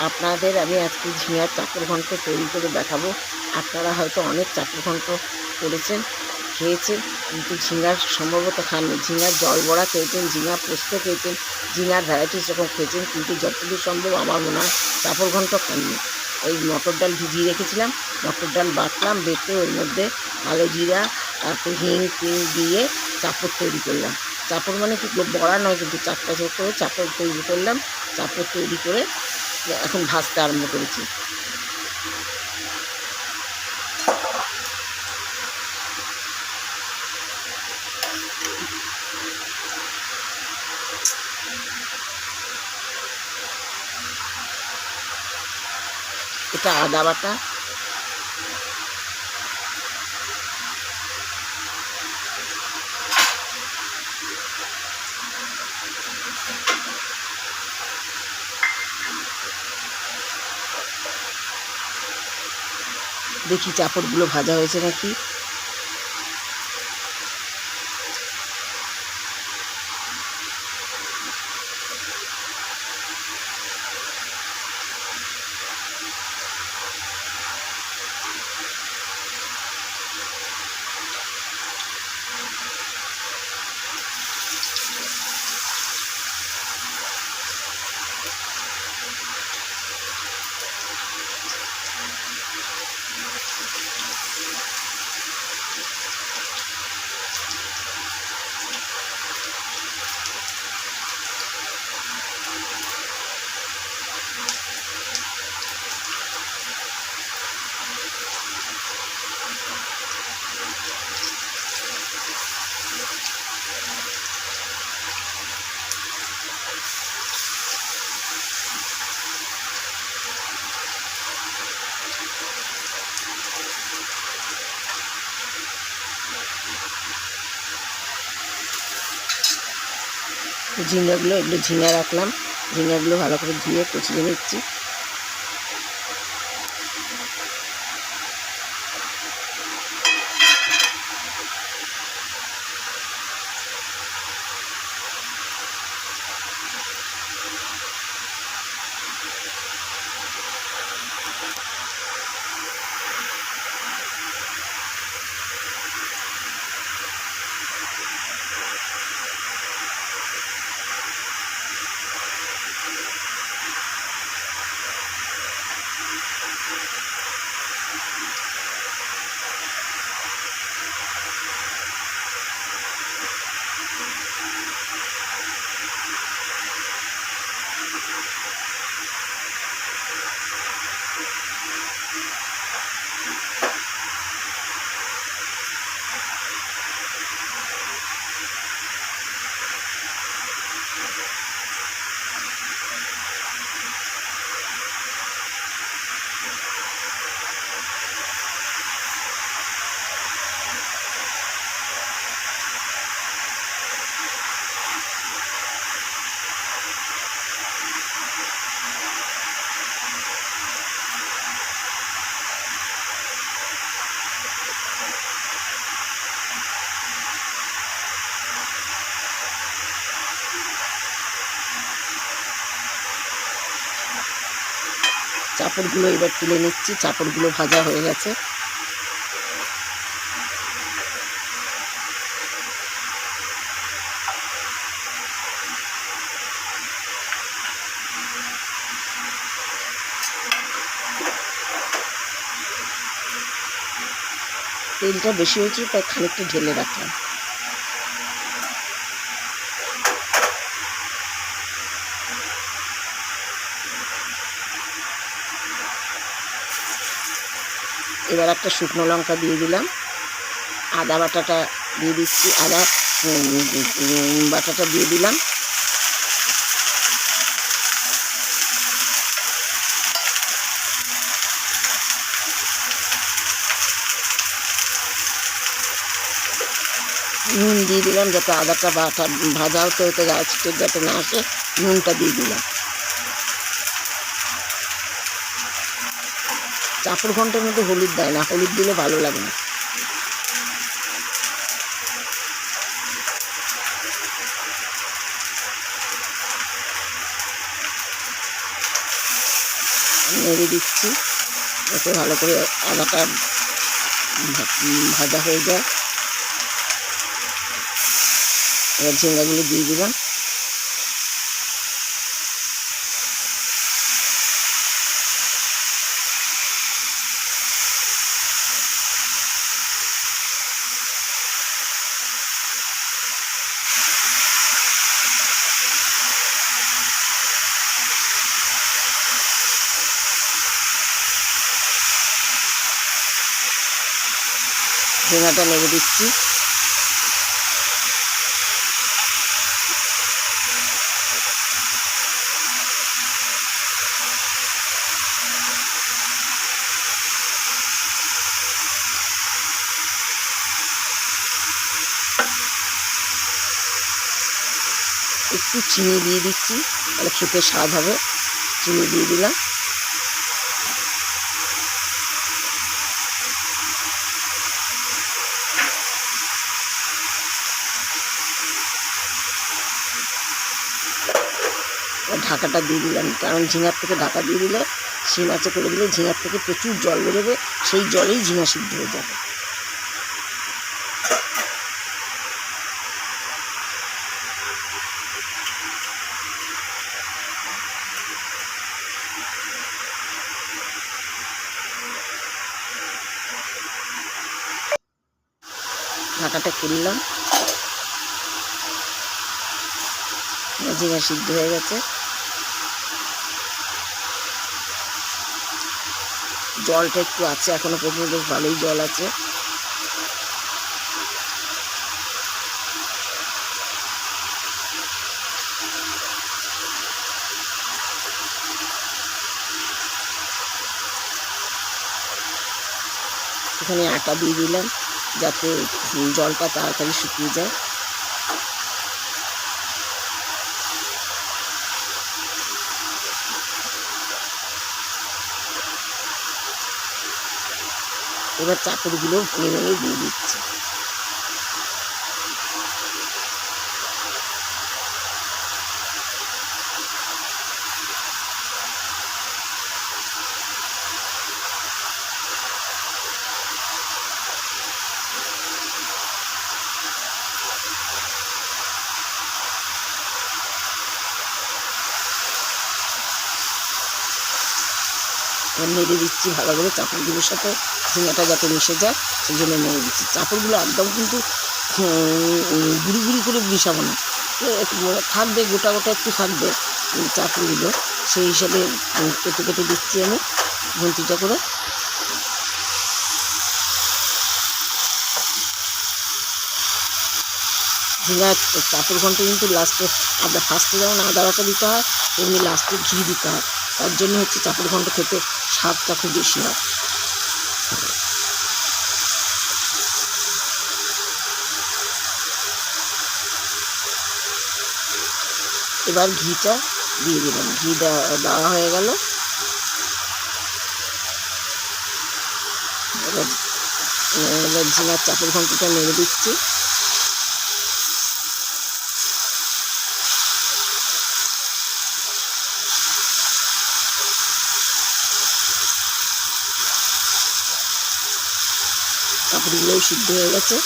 আপনাদের আমি আজকে ঝিঙার চাপড় ঘন্ট তৈরি করে দেখাবো। আপনারা হয়তো অনেক চাপড় ঘন্ট করেছেন, খেয়েছেন, কিন্তু ঝিঙার সম্ভবত খাননি। ঝিঙার জল বড়া খেয়েছেন, ঝিঙা পোস্ত খেয়েছেন, ঝিঙার ভ্যারাইটিস রকম খেয়েছেন, কিন্তু যতদূর সম্ভব আমার মনে হয় চাপড় ঘন্ট খাননি। ওই মটর ডাল ভিজিয়ে রেখেছিলাম, মটর ডাল বাটলাম, বেটে ওর মধ্যে কালো জিরা তারপর হিং ফিং দিয়ে চাপড় তৈরি করলাম। চাপড় মানে কি বড়া নয়, কিন্তু চারটা করে চাপড় তৈরি করলাম। চাপড় তৈরি করে এখন ভাজতে আরম্ভ করেছি। এটা আদা বাটা, দেখি চাপড়গুলো ভাজা হয়েছে নাকি। ঝিঙাগুলো এগুলো ঝিঙা রাখলাম, ঝিঙাগুলো ভালো করে ধুয়ে কুচিয়ে নিচ্ছি। চাপড়গুলো এবার তুলে নিচ্ছি, চাপড়গুলো ভাজা হয়ে গেছে। তেলটা বেশি হয়েছে তাই খানিকটা ঢেলে রাখলাম। এবার একটা শুকনো লঙ্কা দিয়ে দিলাম, আদা বাটাটা দিয়ে দিচ্ছি, আদা বাটাটা দিয়ে দিলাম। নুন দিয়ে দিলাম, যাতে আদাটা বাটা ভাজা হতে হতে গাছ যাতে না আসে, নুনটা দিয়ে দিলাম। চাপড় ঘন্টের মধ্যে হলুদ দেয় না, হলুদ দিলে ভালো লাগে না। নেড়ে দিচ্ছি যাতে ভালো করে আদাটা ভাজা হয়ে যায়। এবার ঝিঙ্গাগুলো দিয়ে দিলাম। ঝিঙ্গাটা নেড়ে দিচ্ছি। একটু চিনি দিয়ে দিচ্ছি, তাহলে খেতে স্বাদ হবে। চিনি দিয়ে দিলাম। ঢাকাটা দিয়ে দিলাম, কারণ ঝিঙার থেকে ঢাকা দিয়ে দিলে সিম আঁচে করে দিলে ঝিঙার থেকে প্রচুর জল বেরোবে, সেই জলেই ঝিঙা সিদ্ধ হয়ে যাবে। ঢাকাটা খুললাম, ঝিঙা সিদ্ধ হয়ে গেছে। জলটা একটু আছে এখনো পর্যন্ত, বেশ ভালোই জল আছে। এখানে আটা দিয়ে দিলাম যাতে জলটা তাড়াতাড়ি শুকিয়ে যায়। এবার চাপড়গুলো ভেঙে ভেঙে দিয়ে দিচ্ছি। নেড়ে দিচ্ছি ভালো করে চাপড়গুলোর সাথে, ঝিঙাটা যাতে মিশে যায় সেই জন্য নেড়ে দিচ্ছি। চাপড়গুলো একদম কিন্তু গুঁড়ি গুঁড়ি করে মিশাবো না, থাকবে গোটা গোটা একটু থাকবে চাপড়গুলো, সেই হিসাবে কেটে কেটে দিচ্ছি আমি ঘন্টিটা করে। ঝিঙা চাপড় ঘন্টে কিন্তু লাস্টে ফার্স্টে যেমন আদা বাটা দিতে হয়, তেমনি লাস্টে ঘি দিতে হয়। তার জন্য হচ্ছে চাপড় ঘন্ট খেতে স্বাদটা খুব বেশি হয়। এবার ঘিটা দিয়ে দিলাম, ঘি দেওয়া হয়ে গেল। এবার ঝিঙার চাপড় ঘন্টটা নেড়ে দিচ্ছি। চাপড়গুলোও সিদ্ধ হয়ে গেছে।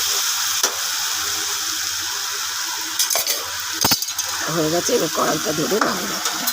এবার কড়াইটা ধরে নামিয়ে রাখলাম।